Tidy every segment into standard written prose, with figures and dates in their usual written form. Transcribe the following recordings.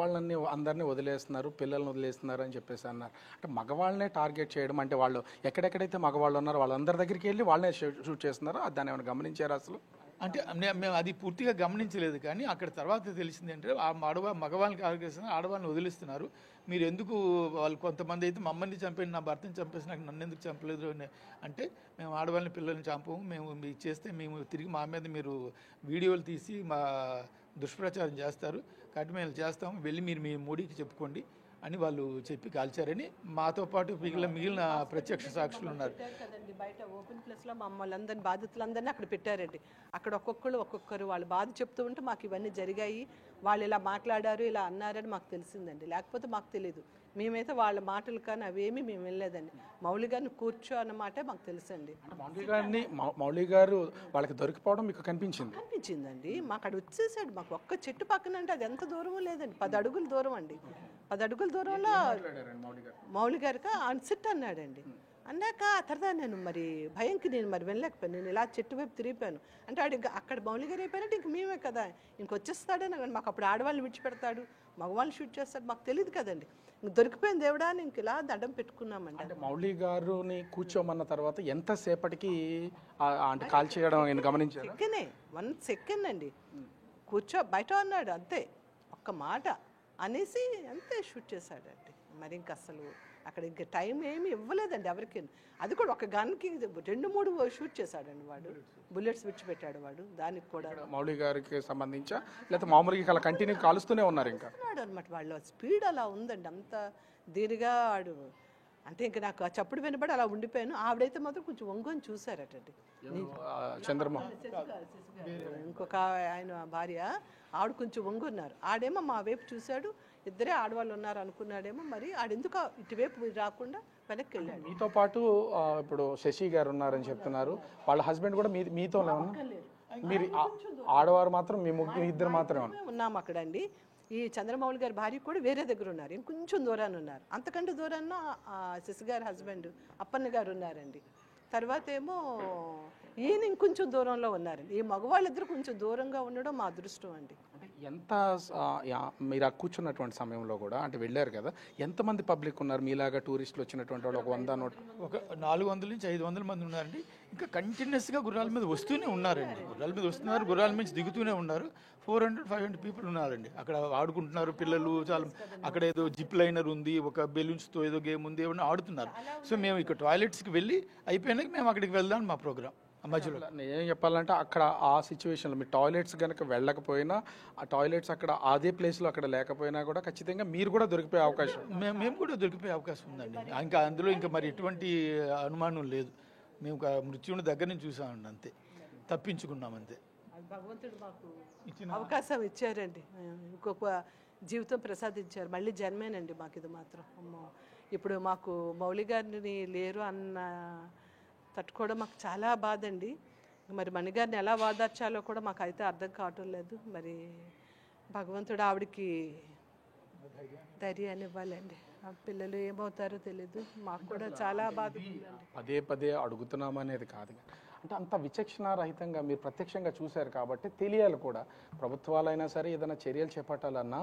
వాళ్ళని అందరినీ వదిలేస్తున్నారు, పిల్లల్ని వదిలేస్తున్నారు అని చెప్పేసి అన్నారు. అంటే మగవాళ్ళనే టార్గెట్ చేయడం అంటే వాళ్ళు ఎక్కడెక్కడైతే మగవాళ్ళు ఉన్నారో వాళ్ళందరి దగ్గరికి వెళ్ళి వాళ్ళనే షూట్ చేస్తున్నారో దాన్ని ఏమైనా గమనించారు అసలు? అంటే మేము అది పూర్తిగా గమనించలేదు, కానీ అక్కడ తర్వాత తెలిసింది ఏంటంటే ఆ మగవాళ్ళని టార్గెట్ చేస్తున్నారు, ఆడవాళ్ళని వదిలిస్తున్నారు. మీరు ఎందుకు వాళ్ళు కొంతమంది అయితే మమ్మల్ని చంపేసి నా భర్తని చంపేసి నాకు నన్ను ఎందుకు చంపలేదు అంటే మేము ఆడవాళ్ళని పిల్లల్ని చంపము, మేము మీకు చేస్తే మేము తిరిగి మా మీద మీరు వీడియోలు తీసి మా దుష్ప్రచారం చేస్తారు కాబట్టి మేము చేస్తాము, వెళ్ళి మీరు మీ మోడీకి చెప్పుకోండి అని వాళ్ళు చెప్పి కాల్చారని మాతో పాటు మిగిలిన ప్రత్యక్ష సాక్షులు ఉన్నారు. బయట ఓపెన్ ప్లేస్లో మమ్మల్ని అందరినీ బాధితులందరినీ అక్కడ పెట్టారండి. అక్కడ ఒక్కొక్కరు వాళ్ళ బాధ చెప్తూ ఉంటే మాకు ఇవన్నీ జరిగాయి, వాళ్ళు ఇలా మాట్లాడారు ఇలా అన్నారని మాకు తెలిసిందండి. లేకపోతే మాకు తెలియదు. మేమైతే వాళ్ళ మాటలు కానీ అవేమీ మేము వెళ్ళలేదండి. మౌలి గారిని కూర్చో అన్నమాటే మాకు తెలుసండి. మౌలి గారు వాళ్ళకి దొరికిపోవడం మీకు కనిపించిందండి. మాకు అక్కడ వచ్చేసాడు. మాకు ఒక్క చెట్టు పక్కన అంటే అది ఎంత దూరమో లేదండి, 10 అడుగుల దూరం అండి. 10 అడుగుల దూరంలో మౌలి గారికి సిట్ అన్నాడండి. అన్నాక ఆ తర్వాత నేను భయంకి నేను వెళ్ళలేకపోయాను. నేను ఇలా చెట్టు వైపు తిరిగిపోయాను. అంటే వాడు ఇంకా అక్కడ మౌలి గారు అయిపోయినట్టు ఇంక మేమే కదా, ఇంకొచ్చేస్తాడని. మాకు అప్పుడు ఆడవాళ్ళని విడిచిపెడతాడు, మగవాళ్ళని షూట్ చేస్తాడు, మాకు తెలియదు కదండి. ఇంక దొరికిపోయిన దేవుడా అని ఇంక ఇలా దండం పెట్టుకున్నామండి. అంటే మౌలి గారుని కూర్చోమన్న తర్వాత ఎంతసేపటికి అంటే కాల్ చేయడం గమనించారు? 1 సెకండ్ అండి. బయట అన్నాడు అంతే, ఒక్క మాట అనేసి అంతే షూట్ చేశాడండి. మరి ఇంక అసలు అక్కడ ఇంకా టైం ఏమి ఇవ్వలేదండి ఎవరికి. అది కూడా ఒక గన్కి 2-3 షూట్ చేశాడండి వాడు, బుల్లెట్స్ విడిచిపెట్టాడు వాడు. దానికి కూడా మౌలి గారికి సంబంధించి లేకపోతే మామూలుగా అలా కంటిన్యూ కాలుస్తూనే ఉన్నారు ఇంకా అనమాట. వాళ్ళ స్పీడ్ అలా ఉందండి, అంత దీనిగా ఆడు. అంటే ఇంకా నాకు ఆ చప్పుడు వినబడి అలా ఉండిపోయాను. ఆవిడైతే మాత్రం కొంచెం వంగొని చూసారటండి. చంద్రమోహన్ ఇంకొక ఆయన భార్య ఆవిడ కొంచెం వంగున్నారు. ఆడేమో మా వైపు చూశాడు, ఇద్దరే ఆడవాళ్ళు ఉన్నారు అనుకున్నాడేమో. మరి ఆడెందుకు ఇటువైపు రాకుండా వెనక్కి వెళ్ళాడు. మీతో పాటు ఇప్పుడు శశి గారు ఉన్నారని చెప్తున్నారు, వాళ్ళ హస్బెండ్ కూడా మీతోనే ఉన్నారు. మీరు ఆడవారు మాత్రం మీ ఇద్దరు మాత్రమే ఉన్నాము అక్కడ అండి. ఈ చంద్రమౌళి గారి భార్య కూడా వేరే దగ్గర ఉన్నారు, ఇంకొంచెం దూరాన్ని ఉన్నారు. అంతకంటే దూరాన్న శశి గారి హస్బెండ్ అప్పన్న గారు ఉన్నారండి. తర్వాత ఏమో ఈయన ఇంకొంచెం దూరంలో ఉన్నారండి. ఈ మగవాళ్ళిద్దరు కొంచెం దూరంగా ఉండడం మా అదృష్టం అండి. ఎంత మీరు కూర్చున్నటువంటి సమయంలో కూడా అంటే వెళ్ళారు కదా, ఎంతమంది పబ్లిక్ ఉన్నారు మీలాగా టూరిస్టులు వచ్చినటువంటి వాళ్ళు? ఒక 400 నుంచి 500 మంది ఉన్నారండి. ఇంకా కంటిన్యూస్గా గుర్రాల మీద వస్తూనే ఉన్నారండి. గుర్రాల మీద వస్తున్నారు, గుర్రాల నుంచి దిగుతూనే ఉన్నారు. 400-500 పీపుల్ ఉన్నారండి. అక్కడ ఆడుకుంటున్నారు పిల్లలు చాలా. అక్కడ ఏదో జిప్ లైనర్ ఉంది, ఒక బెలూన్స్తో ఏదో గేమ్ ఉంది, ఏమన్నా ఆడుతున్నారు. సో మేము ఇక్కడ టాయిలెట్స్కి వెళ్ళి అయిపోయినాక మేము అక్కడికి వెళ్దాం మా ప్రోగ్రామ్ మధ్యలో. నేనేం చెప్పాలంటే అక్కడ ఆ సిచ్యువేషన్లో మీ టాయిలెట్స్ కనుక వెళ్ళకపోయినా, ఆ టాయిలెట్స్ అక్కడ అదే ప్లేస్లో అక్కడ లేకపోయినా కూడా ఖచ్చితంగా మీరు కూడా దొరికిపోయే అవకాశం, మేము కూడా దొరికిపోయే అవకాశం ఉందండి. ఇంకా అందులో ఇంకా మరి ఎటువంటి అనుమానం లేదు. మేము మృత్యువుని దగ్గర నుంచి చూసామండి, అంతే, తప్పించుకున్నాం అంతే. భగవంతుడు మాకు అవకాశం ఇచ్చారండి, ఇంకొక జీవితం ప్రసాదించారు. మళ్ళీ జన్మేనండి మాకు ఇది మాత్రం. అమ్మో, ఇప్పుడు మాకు మౌలి గారిని లేరు అన్న తట్టుకోవడం మాకు చాలా బాధ అండి. మరి మణిగారిని ఎలా వాదార్చాలో కూడా మాకు అయితే అర్థం కావటం లేదు. మరి భగవంతుడు ఆవిడికి ధైర్యాన్ని ఇవ్వాలండి. ఆ పిల్లలు ఏమవుతారో తెలీదు. మాకు కూడా చాలా బాధ. పదే అడుగుతున్నాం అనేది కాదు, అంటే అంత విచక్షణారహితంగా మీరు ప్రత్యక్షంగా చూశారు కాబట్టి తెలియాలి కూడా. ప్రభుత్వాలైనా సరే ఏదైనా చర్యలు చేపట్టాలన్నా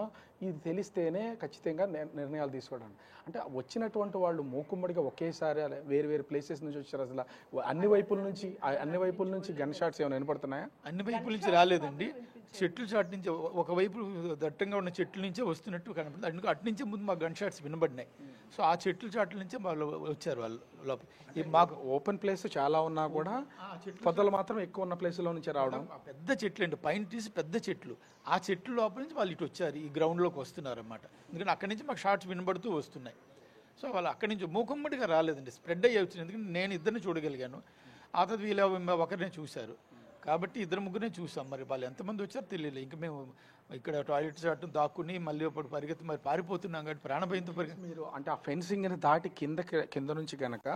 ఇది తెలిస్తేనే ఖచ్చితంగా నిర్ణయాలు తీసుకోవడం. అంటే వచ్చినటువంటి వాళ్ళు మూకుమ్మడిగా ఒకేసారి వేరు ప్లేసెస్ నుంచి వచ్చారు. అసలు అన్ని వైపుల నుంచి గన్ షాట్స్ ఏమైనా వినపడుతున్నాయా? అన్ని వైపుల నుంచి రాలేదండి. చెట్లు చాటు నుంచి ఒకవైపు దట్టంగా ఉన్న చెట్ల నుంచే వస్తున్నట్టు కనపడుతుంది. అటు నుంచే ముందు మాకు గన్ షాట్స్ వినబడినాయి. సో ఆ చెట్ల చాట్ల నుంచే వాళ్ళు వచ్చారు. వాళ్ళు లోపల మాకు ఓపెన్ ప్లేస్ చాలా ఉన్నా కూడా పొదలు మాత్రం ఎక్కువ ఉన్న ప్లేస్లో నుంచి రావడం. పెద్ద చెట్లు అండి, పైన తీసి పెద్ద చెట్లు. ఆ చెట్లు లోపల నుంచి వాళ్ళు ఇటు వచ్చారు, ఈ గ్రౌండ్లోకి వస్తున్నారు అన్నమాట. ఎందుకంటే అక్కడి నుంచి మాకు షార్ట్స్ వినబడుతూ వస్తున్నాయి. సో వాళ్ళు అక్కడి నుంచి మూకుమ్మడిగా రాలేదండి, స్ప్రెడ్ అయ్యి వచ్చింది. ఎందుకంటే నేను ఇద్దరిని చూడగలిగాను, ఆ తర్వాత వీళ్ళు ఒకరినే చూశారు. కాబట్టి 2-3 చూసాం. మరి వాళ్ళు ఎంతమంది వచ్చారో తెలియలేదు. ఇంకా మేము ఇక్కడ టాయిలెట్ చాటు దాక్కుని మళ్ళీ అప్పుడు పరిగెత్తి మరి పారిపోతున్నాం కాబట్టి ప్రాణభయంతో పరిగెత్తి. మీరు అంటే ఆ ఫెన్సింగ్ని దాటి కింద నుంచి కనుక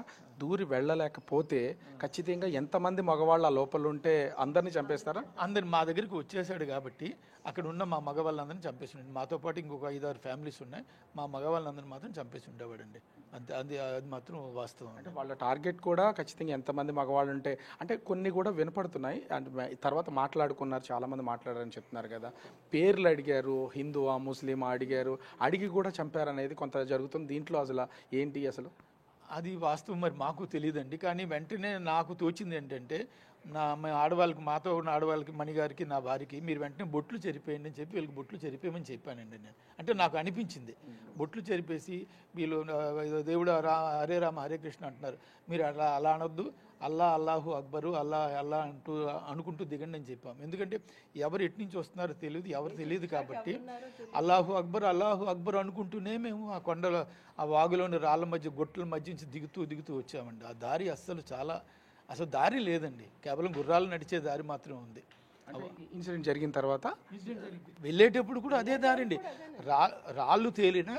దూరి వెళ్ళలేకపోతే ఖచ్చితంగా ఎంతమంది మగవాళ్ళు ఆ లోపల ఉంటే అందరినీ చంపేస్తారా? అందరు మా దగ్గరికి వచ్చేసాడు కాబట్టి అక్కడ ఉన్న మా మగవాళ్ళందరినీ చంపేసి ఉండండి. మాతో పాటు ఇంకొక 5-6 ఫ్యామిలీస్ ఉన్నాయి. మా మగవాళ్ళందరినీ మాత్రం చంపేసి ఉండేవాడండి. అంతే, అది మాత్రం వాస్తవం. అంటే వాళ్ళ టార్గెట్ కూడా ఖచ్చితంగా ఎంతమంది మగవాళ్ళు ఉంటే, అంటే కొన్ని కూడా వినపడుతున్నాయి. అంటే తర్వాత మాట్లాడుకున్నారు, చాలామంది మాట్లాడారని చెప్తున్నారు కదా. పేర్లు అడిగారు, హిందువా ముస్లిమా అడిగారు, అడిగి కూడా చంపారనేది కొంత జరుగుతుంది. దీంట్లో అసలు ఏంటి అసలు? అది వాస్తవం మరి మాకు తెలియదండి. కానీ వెంటనే నాకు తోచింది ఏంటంటే మేము ఆడవాళ్ళకి, మాతో ఉన్న ఆడవాళ్ళకి, మణిగారికి, నా భార్యకి మీరు వెంటనే బొట్లు చెరిపేయండి అని చెప్పి వీళ్ళకి బొట్లు చెరిపేయమని చెప్పానండి నేను. అంటే నాకు అనిపించింది బొట్లు చెరిపేసి వీళ్ళు ఏదో దేవుడు హరే రామ హరే కృష్ణ అంటున్నారు, మీరు అలా అనొద్దు, అల్లాహు అక్బరు అల్లా అనుకుంటూ దిగండి అని చెప్పాం. ఎందుకంటే ఎవరు ఎటు నుంచి వస్తున్నారో తెలియదు, ఎవరు తెలియదు కాబట్టి అల్లాహు అక్బర్ అనుకుంటూనే మేము ఆ కొండల, ఆ వాగులోని రాళ్ళ మధ్య, గొట్టల మధ్య నుంచి దిగుతూ వచ్చామండి. ఆ దారి అసలు దారి లేదండి, కేవలం గుర్రాలు నడిచే దారి మాత్రమే ఉంది. ఇన్సిడెంట్ జరిగిన తర్వాత వెళ్ళేటప్పుడు కూడా అదే దారి అండి, రాళ్ళు తేలిన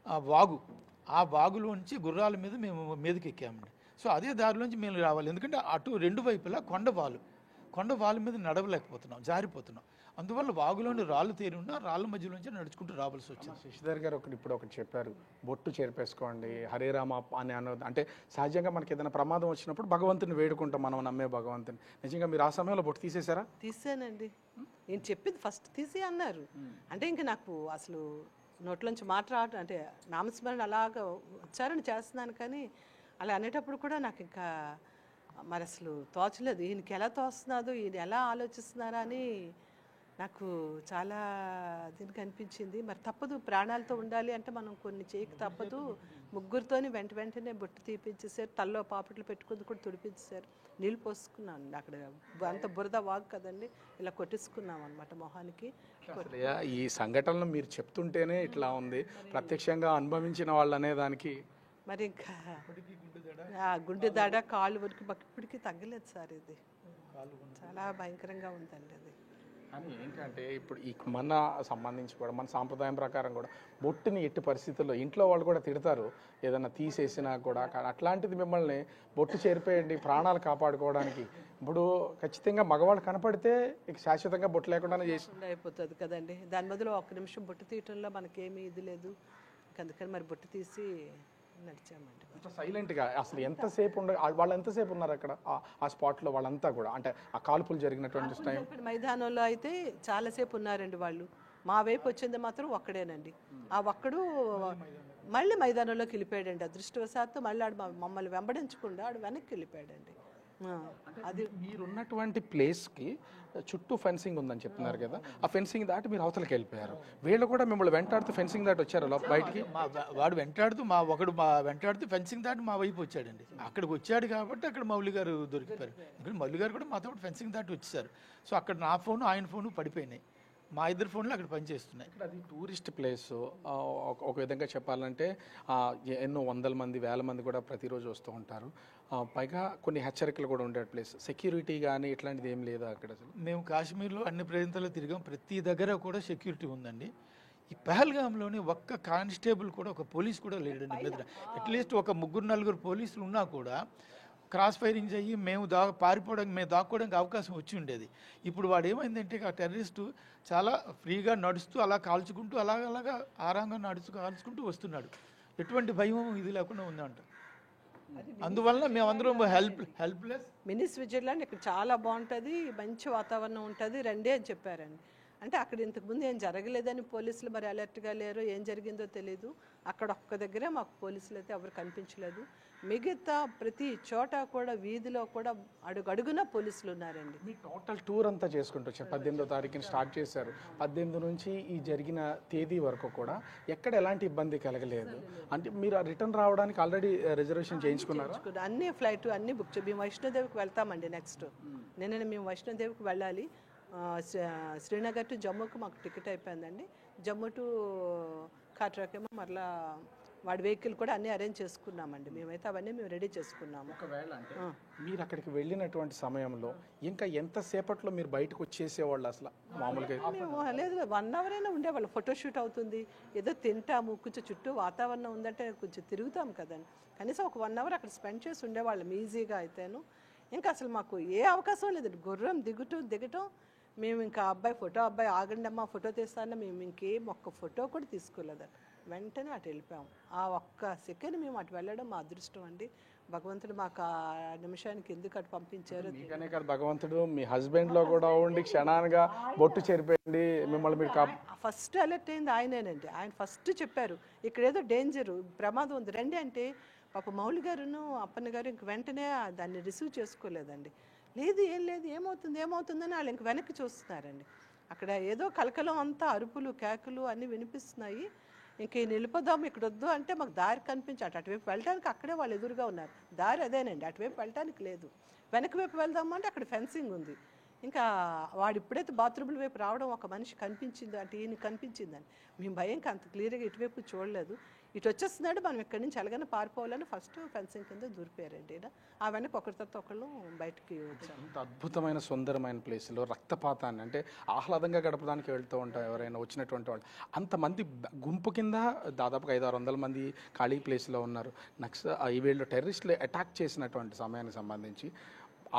ఆ వాగులోంచి గుర్రాల మీద మేము మీదకి ఎక్కామండి. సో అదే దారిలోంచి మేము రావాలి, ఎందుకంటే అటు రెండు వైపులా కొండ మీద నడవలేకపోతున్నాం, జారిపోతున్నాం. అందువల్ల వాగులోని రాళ్ళు తేరి ఉన్న రాళ్ళ మధ్యలోంచి నడుచుకుంటూ రావాల్సి వచ్చింది. శశిధర్ గారు ఒకటి చెప్పారు, బొట్టు చేర్పేసుకోండి, హరే రామ అని అంటే సహజంగా మనకి ఏదైనా ప్రమాదం వచ్చినప్పుడు భగవంతుని వేడుకుంటాం, మనం నమ్మే భగవంతుని. నిజంగా మీరు ఆ సమయంలో బొట్టు తీసేశారా? తీసానండి. నేను చెప్పింది ఫస్ట్ తీసి అన్నారు. అంటే ఇంకా నాకు అసలు నోట్లోంచి మాట రావడం, అంటే నామస్మరణ అలాగా ఉచ్చారణ చేస్తున్నాను, కానీ అలా అనేటప్పుడు కూడా నాకు ఇంకా మరి అసలు తోచలేదు, ఈయనకి ఎలా తోస్తున్నాదో, ఈయన ఎలా ఆలోచిస్తున్నారా అని నాకు చాలా దీనికి అనిపించింది. మరి తప్పదు, ప్రాణాలతో ఉండాలి అంటే మనం కొన్ని చేయక తప్పదు. ముగ్గురితోని వెంటనే బొట్టు తీపించేసారు, తల్లో పాపట్లు పెట్టుకుంది కూడా తుడిపించేశారు, నీళ్ళు పోసుకున్నాను. అక్కడ అంత బురద వాగు కదండి, ఇలా కొట్టేసుకున్నాం అనమాట మొహానికి. ఈ సంఘటనలు మీరు చెప్తుంటేనే ఇట్లా ఉంది, ప్రత్యక్షంగా అనుభవించిన వాళ్ళు అనే దానికి మరి ఇంకా గుండె దాడ, కాళ్ళు వరకు ఇప్పటికీ తగ్గలేదు సార్. ఇది చాలా భయంకరంగా ఉందండి అది. కానీ ఏంటంటే ఇప్పుడు ఈ మన సంబంధించి కూడా మన సాంప్రదాయం ప్రకారం కూడా బొట్టుని ఎట్టి పరిస్థితుల్లో ఇంట్లో వాళ్ళు కూడా తిడతారు, ఏదైనా తీసేసినా కూడా. అట్లాంటిది మిమ్మల్ని బొట్టు చేరిపోయండి ప్రాణాలు కాపాడుకోవడానికి. ఇప్పుడు ఖచ్చితంగా మగవాళ్ళు కనపడితే ఇక శాశ్వతంగా బొట్టు లేకుండానే చేసి అయిపోతుంది కదండి. దాని బదులు ఒక్క నిమిషం బొట్టు తీయటంలో మనకేమీ ఇది లేదు, అందుకని మరి బొట్టు తీసి నడిచామండి. సైలెంట్గా అసలు ఎంతసేపు వాళ్ళు ఎంతసేపు ఉన్నారు అక్కడ ఆ స్పాట్లో వాళ్ళంతా కూడా? అంటే ఆ కాల్పులు జరిగినటువంటి టైం మైదానంలో అయితే చాలాసేపు ఉన్నారండి వాళ్ళు. మా వైపు వచ్చింది మాత్రం ఒక్కడేనండి. ఆ ఒక్కడు మళ్ళీ మైదానంలోకి వెళ్ళిపోయాడండి. అదృష్టవశాత్తు మళ్ళీ ఆడు మమ్మల్ని వెంబడించకుండా ఆడు వెనక్కి వెళ్ళిపోయాడండి. అది మీరున్నటువంటి ప్లేస్కి చుట్టూ ఫెన్సింగ్ ఉందని చెప్తున్నారు కదా, ఆ ఫెన్సింగ్ దాటి మీరు అవతలకి వెళ్ళిపోయారు. వీళ్ళు కూడా మిమ్మల్ని వెంటాడుతూ ఫెన్సింగ్ దాటి వచ్చారు బయటికి. వాడు వెంటాడుతూ వెంటాడుతూ ఫెన్సింగ్ దాటి మా వైపు వచ్చాడండి. అక్కడికి వచ్చాడు కాబట్టి అక్కడ మౌలి గారు దొరికిపోయారు. ఇక్కడ మౌలి గారు కూడా మాతో ఫెన్సింగ్ దాటి వచ్చేసారు. సో అక్కడ నా ఫోను ఆయన ఫోను పడిపోయినాయి, మా ఇద్దరు ఫోన్లు అక్కడ పనిచేస్తున్నాయి. ఇక్కడ అది టూరిస్ట్ ప్లేస్, ఒక విధంగా చెప్పాలంటే ఎన్నో వందల మంది, వేల మంది కూడా ప్రతిరోజు వస్తూ ఉంటారు. పైగా కొన్ని హెచ్చరికలు కూడా ఉండే ప్లేస్, సెక్యూరిటీ కానీ ఇట్లాంటిది ఏం లేదా అక్కడ? అసలు మేము కాశ్మీర్లో అన్ని ప్రాంతాల్లో తిరిగాం, ప్రతి దగ్గర కూడా సెక్యూరిటీ ఉందండి. ఈ పహల్గామ్లోని ఒక్క కానిస్టేబుల్ కూడా, ఒక పోలీస్ కూడా లేడండి మీద. అట్లీస్ట్ ఒక 3-4 పోలీసులు ఉన్నా కూడా క్రాస్ ఫైరింగ్ అయ్యి మేము దాక్కోవడానికి అవకాశం వచ్చి ఉండేది. ఇప్పుడు వాడు ఏమైందంటే ఆ టెర్రరిస్టు చాలా ఫ్రీగా నడుస్తూ అలా కాల్చుకుంటూ అలాగా ఆరాంగా కాల్చుకుంటూ వస్తున్నాడు. ఎటువంటి భయం ఇది లేకుండా ఉందంట. అందువల్ల మేమందరం హెల్ప్లెస్. మినీ స్విట్జర్లాండ్ ఇక్కడ చాలా బాగుంటుంది, మంచి వాతావరణం ఉంటుంది, రండి అని చెప్పారండి. అంటే అక్కడ ఇంతకుముందు ఏం జరగలేదని పోలీసులు మరి అలర్ట్గా లేరు, ఏం జరిగిందో తెలీదు. అక్కడ ఒక్క దగ్గరే మాకు పోలీసులు అయితే ఎవరు కనిపించలేదు. మిగతా ప్రతి చోట కూడా, వీధిలో కూడా అడుగడుగున పోలీసులు ఉన్నారండి. మీ టోటల్ టూర్ అంతా చేసుకుంటూ 18వ తారీఖుని స్టార్ట్ చేశారు, 18 నుంచి ఈ జరిగిన తేదీ వరకు కూడా ఎక్కడ ఎలాంటి ఇబ్బంది కలగలేదు. అంటే మీరు రిటర్న్ రావడానికి ఆల్రెడీ రిజర్వేషన్ చేయించుకున్నారు? అన్ని ఫ్లైట్ అన్ని బుక్ మేము వైష్ణోదేవికి వెళ్తామండి. నెక్స్ట్ నిన్న మేము వైష్ణోదేవికి వెళ్ళాలి. శ్రీనగర్ టు జమ్మూకి మాకు టికెట్ అయిపోయిందండి. జమ్మూ టు కాట్రాకేమో మరలా వాడి వెహికల్ కూడా అన్నీ అరేంజ్ చేసుకున్నామండి. మేమైతే అవన్నీ మేము రెడీ చేసుకున్నాము. ఒకవేళ అంటే మీరు అక్కడికి వెళ్ళినటువంటి సమయంలో ఇంకా ఎంతసేపట్లో మీరు బయటకు వచ్చేసేవాళ్ళు అసలు మామూలుగా? మేము లేదు 1 అవర్ అయినా ఉండేవాళ్ళు. ఫోటోషూట్ అవుతుంది, ఏదో తింటాము, కొంచెం చుట్టూ వాతావరణం ఉందంటే కొంచెం తిరుగుతాం కదండి. కనీసం ఒక 1 అవర్ అక్కడ స్పెండ్ చేసి ఉండేవాళ్ళం ఈజీగా అయితేను. ఇంకా అసలు మాకు ఏ అవకాశం లేదండి. గుర్రం దిగటం మేము ఇంకా అబ్బాయి ఆగండి అమ్మా ఫోటో తీస్తానన్నా మేము ఇంకేం ఒక్క ఫోటో కూడా తీసుకోలేదు. వెంటనే అటు వెళ్ళిపోయాం. ఆ ఒక్క సెకండ్ మేము అటు వెళ్ళడం మా అదృష్టం అండి. భగవంతుడు మాకు ఆ నిమిషానికి ఎందుకు అటు పంపించారో. మీకనే కాదు భగవంతుడు మీ హస్బెండ్లో కూడా ఉండి క్షణానుగా బొట్టు చెరిపోయింది మిమ్మల్ని మీరు ఫస్ట్ అలర్ట్ అయింది ఆయనేనండి. ఆయన ఫస్ట్ చెప్పారు ఇక్కడ ఏదో డేంజరు ప్రమాదం ఉంది రండి అంటే పాప మౌలి గారును అప్పన్న గారు ఇంక వెంటనే దాన్ని రిసీవ్ చేసుకోలేదండి. లేదు ఏం లేదు ఏమవుతుందని వాళ్ళు ఇంక వెనక్కి చూస్తున్నారండి. అక్కడ ఏదో కలకలం అంతా అరుపులు కేకలు అన్నీ వినిపిస్తున్నాయి. ఇంక వెళ్ళిపోదాం ఇక్కడ వద్దు అంటే మాకు దారి కనిపించట అటువైపు వెళ్ళడానికి అక్కడే వాళ్ళు ఎదురుగా ఉన్నారు. దారి అదేనండి అటువైపు వెళ్ళడానికి లేదు. వెనక వైపు వెళ్దాము అంటే అక్కడ ఫెన్సింగ్ ఉంది. ఇంకా వాడు ఇప్పుడైతే బాత్రూముల వైపు రావడం ఒక మనిషి కనిపించింది అంటే ఈయన కనిపించిందని మేము భయంకి అంత క్లియర్గా ఇటువైపు చూడలేదు. ఇటు వచ్చేస్తున్నాడు మనం ఇక్కడి నుంచి ఎలాగైనా పారిపోవాలని ఫస్ట్ ఫెన్సింగ్ కింద దూరిపోయారండి. ఆ వెనక ఒకరి తర్వాత ఒకళ్ళు బయటకి వచ్చాము. అంత అద్భుతమైన సుందరమైన ప్లేస్లో రక్తపాతాన్ని అంటే ఆహ్లాదంగా గడపడానికి వెళ్తూ ఉంటారు ఎవరైనా వచ్చినటువంటి వాళ్ళు. అంతమంది గుంపు కింద దాదాపుగా 500-600 మంది ఖాళీ ప్లేస్లో ఉన్నారు. వీళ్ళు టెర్రరిస్టులు అటాక్ చేసినటువంటి సమయానికి సంబంధించి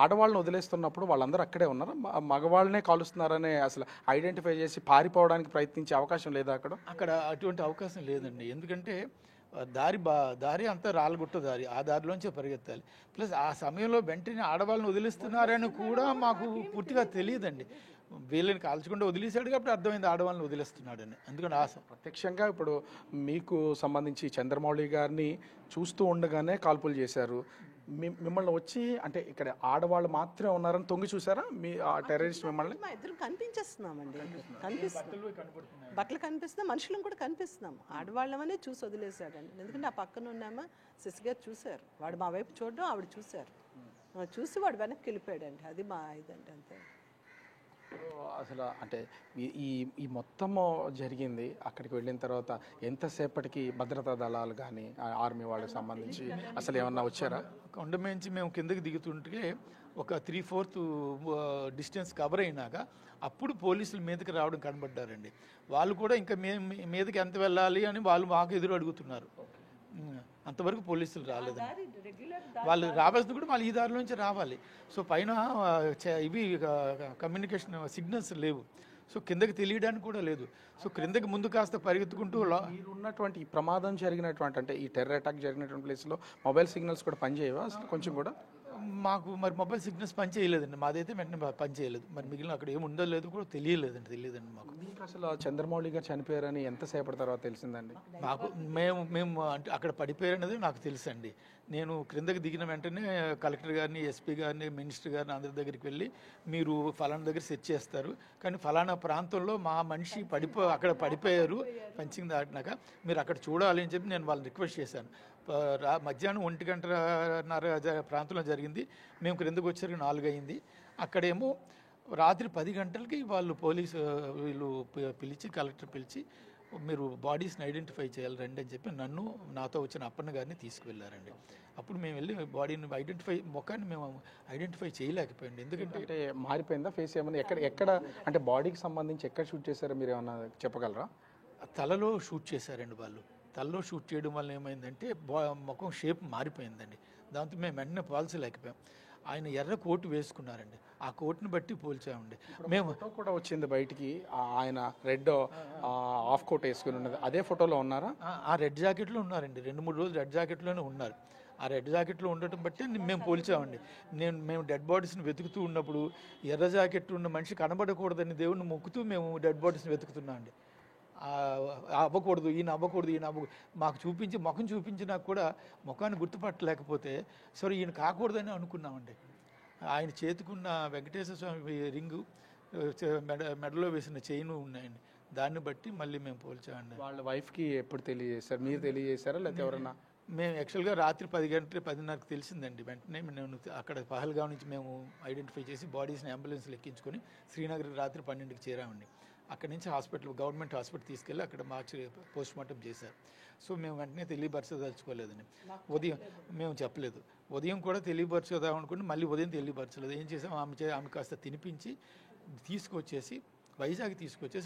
ఆడవాళ్ళని వదిలేస్తున్నప్పుడు వాళ్ళందరూ అక్కడే ఉన్నారు, మగవాళ్ళనే కాలుస్తున్నారనే అసలు ఐడెంటిఫై చేసి పారిపోవడానికి ప్రయత్నించే అవకాశం లేదా అక్కడ అటువంటి అవకాశం లేదండి. ఎందుకంటే దారి అంతా రాళ్ళగుట్ట దారి, ఆ దారిలోంచే పరిగెత్తాలి. ప్లస్ ఆ సమయంలో వెంటనే ఆడవాళ్ళని వదిలేస్తున్నారని కూడా మాకు పూర్తిగా తెలియదండి. వీళ్ళని కాల్చకుండా వదిలేశాడు కాబట్టి అర్థమైంది ఆడవాళ్ళని వదిలేస్తున్నాడని. ఎందుకంటే ప్రత్యక్షంగా ఇప్పుడు మీకు సంబంధించి చంద్రమౌళి గారిని చూస్తూ ఉండగానే కాల్పులు చేశారు. మిమ్మల్ని వచ్చి అంటే ఇక్కడ ఆడవాళ్ళు మాత్రమే ఉన్నారని తొంగి చూసారా మీ ఆ టెర్రరిస్ట్ మిమ్మల్ని? మా ఇద్దరు కనిపించేస్తున్నామండి. బట్టలు కనిపిస్తున్నాం, మనుషులను కూడా కనిపిస్తున్నాం. ఆడవాళ్ళమనే చూసి వదిలేశాడండి. ఎందుకంటే ఆ పక్కన ఉన్నామా సిస్ గారు చూశారు, వాడు మా వైపు చూడడం ఆవిడ చూశారు, చూసి వాడు వెనక్కి వెళ్ళిపోయాడండి. అది మా ఇదండి అంతే. అసలు అంటే ఈ మొత్తము జరిగింది అక్కడికి వెళ్ళిన తర్వాత ఎంతసేపటికి భద్రతా దళాలు కానీ ఆర్మీ వాళ్ళకి సంబంధించి అసలు ఏమన్నా వచ్చారా? కొండమేంచి మేము కిందకి దిగుతుంటే ఒక 3/4 డిస్టెన్స్ కవర్ అయినాక అప్పుడు పోలీసులు మీదకి రావడం కనబడ్డారండి. వాళ్ళు కూడా ఇంకా మీదకి ఎంత వెళ్ళాలి అని వాళ్ళు మాకు ఎదురు అడుగుతున్నారు. అంతవరకు పోలీసులు రాలేదండి. వాళ్ళు రావాల్సింది కూడా వాళ్ళు ఈ దారిలోంచి రావాలి. సో పైన ఇవి కమ్యూనికేషన్ సిగ్నల్స్ లేవు. సో కిందకి తెలియడానికి కూడా లేదు. సో క్రిందకి ముందు కాస్త పరిగెత్తుకుంటూ మీరు ఉన్నటువంటి ఈ ప్రమాదం జరిగినటువంటి అంటే ఈ టెర్రర్ అటాక్ జరిగినటువంటి ప్లేస్లో మొబైల్ సిగ్నల్స్ కూడా పనిచేయవా అసలు కొంచెం కూడా? మాకు మరి మొబైల్ సిగ్నల్స్ పనిచేయలేదండి. మాదైతే వెంటనే పనిచేయలేదు. మరి మిగిలిన అక్కడ ఏముందో లేదు కూడా తెలియలేదండి మాకు. మీకు అసలు చంద్రమౌళి గారు చనిపోయారని ఎంతసేపటి తర్వాత తెలిసిందండి? మాకు మేము అంటే అక్కడ పడిపోయారనేది నాకు తెలుసండి. నేను క్రిందకి దిగిన వెంటనే కలెక్టర్ గారిని, ఎస్పీ గారిని, మినిస్టర్ గారిని అందరి దగ్గరికి వెళ్ళి మీరు ఫలానా దగ్గర సెర్చ్ చేస్తారు కానీ ఫలానా ప్రాంతంలో మా మనిషి అక్కడ పడిపోయారు ఫెన్సింగ్ దాటినాక మీరు అక్కడ చూడాలి అని చెప్పి నేను వాళ్ళని రిక్వెస్ట్ చేశాను. మధ్యాహ్నం 1:30 ప్రాంతంలో జరిగింది. మేము క్రిందకు వచ్చేసరికి 4 అయింది. అక్కడేమో రాత్రి 10 గంటలకి వాళ్ళు వీళ్ళు పిలిచి కలెక్టర్ పిలిచి మీరు బాడీస్ని ఐడెంటిఫై చేయాలి రండి అని చెప్పి నాతో వచ్చిన అప్పన్న గారిని తీసుకువెళ్ళారండి. అప్పుడు మేము వెళ్ళి బాడీని ముఖాన్ని మేము ఐడెంటిఫై చేయలేకపోయింది. ఎందుకంటే మారిపోయిందా ఫేస్ ఏమన్నా? ఎక్కడ అంటే బాడీకి సంబంధించి ఎక్కడ షూట్ చేశారో మీరు ఏమన్నా చెప్పగలరా? తలలో షూట్ చేశారండి వాళ్ళు. తలలో షూట్ చేయడం వల్ల ఏమైందంటే ముఖం షేప్ మారిపోయిందండి. దాంతో మేము వెంటనే పోల్చలేకపోయాం. ఆయన ఎర్ర కోటు వేసుకున్నారండి. ఆ కోట్ని బట్టి పోల్చామండి. మేము కూడా వచ్చింది బయటికి ఆయన రెడ్ ఆఫ్ కోట్ వేసుకుని ఉన్నది. అదే ఫోటోలో ఉన్నారా? ఆ రెడ్ జాకెట్లో ఉన్నారండి. 2-3 రోజులు రెడ్ జాకెట్లోనే ఉన్నారు. ఆ రెడ్ జాకెట్లో ఉండటం బట్టి మేము పోల్చామండి. మేము డెడ్ బాడీస్ని వెతుకుతూ ఉన్నప్పుడు ఎర్ర జాకెట్ ఉన్న మనిషి కనబడకూడదని దేవుడిని మొక్కుతూ మేము డెడ్ బాడీస్ని వెతుకుతున్నాం అండి. అవ్వకూడదు ఈయన మాకు ముఖం చూపించినా కూడా ముఖాన్ని గుర్తుపట్టలేకపోతే సరే ఈయన కాకూడదని అనుకున్నామండి. ఆయన చేతుకున్న వెంకటేశ్వర స్వామి రింగు, మెడలో వేసిన చైను ఉన్నాయండి. దాన్ని బట్టి మళ్ళీ మేము పోల్చామండి. వాళ్ళ వైఫ్కి ఎప్పుడు తెలియజేశారు? మీరు తెలియజేశారా లేకపోతే ఎవరన్నా? మేము యాక్చువల్గా రాత్రి 10:10:30కి తెలిసిందండి. వెంటనే నేను అక్కడ పహల్గాం నుంచి మేము ఐడెంటిఫై చేసి బాడీస్ని అంబులెన్స్లో ఎక్కించుకొని శ్రీనగర్ రాత్రి 12కి చేరామండి. అక్కడి నుంచి గవర్నమెంట్ హాస్పిటల్ తీసుకెళ్ళి అక్కడ మార్చి పోస్ట్మార్టం చేశారు. సో మేము వెంటనే తెలియపరచదలుచుకోలేదండి. ఉదయం మేము చెప్పలేదు. ఉదయం కూడా తెలియపరచుదాం అనుకుంటే మళ్ళీ ఉదయం తెలియపరచలేదు. ఏం చేసాం, ఆమె కాస్త తినిపించి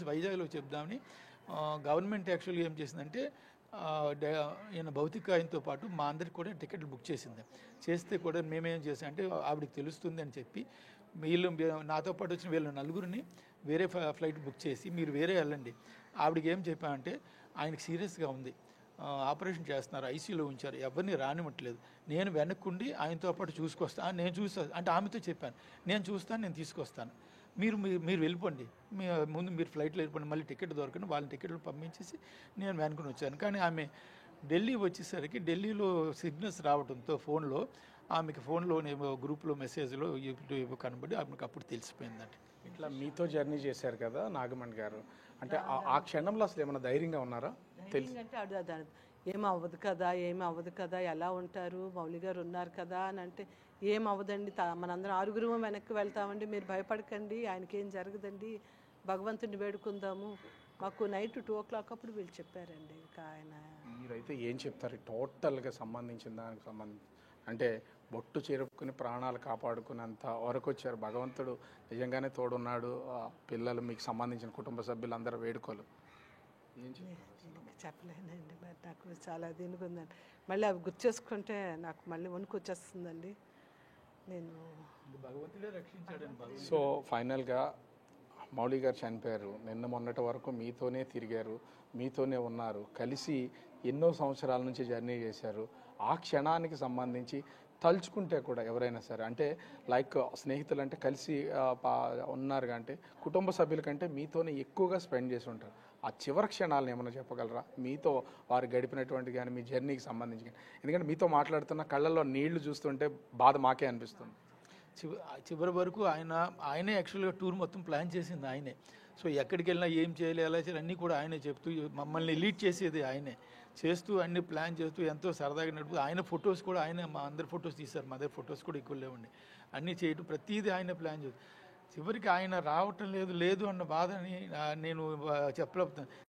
వైజాగ్లో చెప్దామని గవర్నమెంట్ యాక్చువల్గా ఏం చేసిందంటే ఈయన భౌతిక ఆయనతో పాటు మా అందరికి కూడా టికెట్లు బుక్ చేసింది. చేస్తే కూడా మేమేం చేసాం అంటే ఆవిడకి తెలుస్తుంది అని చెప్పి నాతో పాటు వచ్చిన వీళ్ళు నలుగురిని వేరే ఫ్లైట్ బుక్ చేసి మీరు వేరే వెళ్ళండి. ఆవిడకి ఏం చెప్పామంటే ఆయనకి సీరియస్గా ఉంది, ఆపరేషన్ చేస్తున్నారు, ఐసీయూలో ఉంచారు, ఎవరిని రానివ్వట్లేదు, నేను వెనక్కుండి ఆయనతో పాటు చూసుకొస్తాను, నేను చూస్తాను అంటే ఆమెతో చెప్పాను, నేను చూస్తాను, నేను తీసుకొస్తాను, మీరు మీరు వెళ్ళిపోండి, ముందు మీరు ఫ్లైట్లో వెళ్ళిపోండి, మళ్ళీ టికెట్ దొరకని వాళ్ళని టికెట్లు పంపించేసి నేను వెనుకుని వచ్చాను. కానీ ఆమె ఢిల్లీ వచ్చేసరికి ఢిల్లీలో సిగ్నల్స్ రావడంతో ఫోన్లో ఆమెకి గ్రూప్లో మెసేజ్లో కనబడి ఆమెకు అప్పుడు తెలిసిపోయిందండి. ఇట్లా మీతో జర్నీ చేశారు కదా నాగమణి గారు, అంటే ఆ క్షణంలో అసలు ఏమైనా ధైర్యంగా ఉన్నారా? అంటే ఏం అవ్వదు కదా, ఎలా ఉంటారు, మౌలి గారు ఉన్నారు కదా అని అంటే ఏం అవ్వదండి, మనందరం 6 వెనక్కి వెళ్తామండి, మీరు భయపడకండి, ఆయనకేం జరగదండి, భగవంతుని వేడుకుందాము. మాకు నైట్ 2 o'clock అప్పుడు వీళ్ళు చెప్పారండి. ఇంకా ఆయన మీరైతే ఏం చెప్తారు టోటల్గా సంబంధించిన దానికి సంబంధించి? అంటే బొట్టు చెరుపుకుని ప్రాణాలు కాపాడుకునేంత వరకు వచ్చారు, భగవంతుడు నిజంగానే తోడున్నాడు, పిల్లలు మీకు సంబంధించిన కుటుంబ సభ్యులందరూ వేడుకోలు ఏం చెప్తారు? చెప్పలేనండి, మరి నాకు చాలా దీనికి ఉందండి, మళ్ళీ అవి గుర్తు చేసుకుంటే నాకు మళ్ళీ వణుకు వచ్చేస్తుందండి. నేను భగవంతుడే రక్షించాడండి. సో ఫైనల్గా మౌలి గారు చనిపోయారు, నిన్న మొన్నటి వరకు మీతోనే తిరిగారు, మీతోనే ఉన్నారు, కలిసి ఎన్నో సంవత్సరాల నుంచి జర్నీ చేశారు. ఆ క్షణానికి సంబంధించి తలుచుకుంటే కూడా ఎవరైనా సరే, అంటే లైక్ స్నేహితులు అంటే కలిసి ఉన్నారు అంటే కుటుంబ సభ్యుల కంటే మీతోనే ఎక్కువగా స్పెండ్ చేసి ఉంటారు. ఆ చివరి క్షణాలను ఏమైనా చెప్పగలరా, మీతో వారు గడిపినటువంటి కానీ మీ జర్నీకి సంబంధించి కానీ? ఎందుకంటే మీతో మాట్లాడుతున్న కళ్ళల్లో నీళ్లు చూస్తుంటే బాధ మాకే అనిపిస్తుంది. చివరి వరకు ఆయనే యాక్చువల్గా టూర్ మొత్తం ప్లాన్ చేసింది ఆయనే. సో ఎక్కడికి వెళ్ళినా ఏం చేయాలి, ఎలా చేయాలి అన్నీ కూడా ఆయనే చెప్తూ మమ్మల్ని లీడ్ చేసేది ఆయనే, చేస్తూ అన్ని ప్లాన్ చేస్తూ ఎంతో సరదాగా నడుపుతూ ఆయన ఫొటోస్ కూడా ఆయన మా అందరి ఫొటోస్ తీశారు, మా దగ్గర ఫొటోస్ కూడా ఎక్కువ లేవండి, అన్నీ చేయటం ప్రతిదీ ఆయన ప్లాన్ చేస్తూ చివరికి ఆయన రావటం లేదు అన్న బాధని నేను చెప్పలేకపోతాను.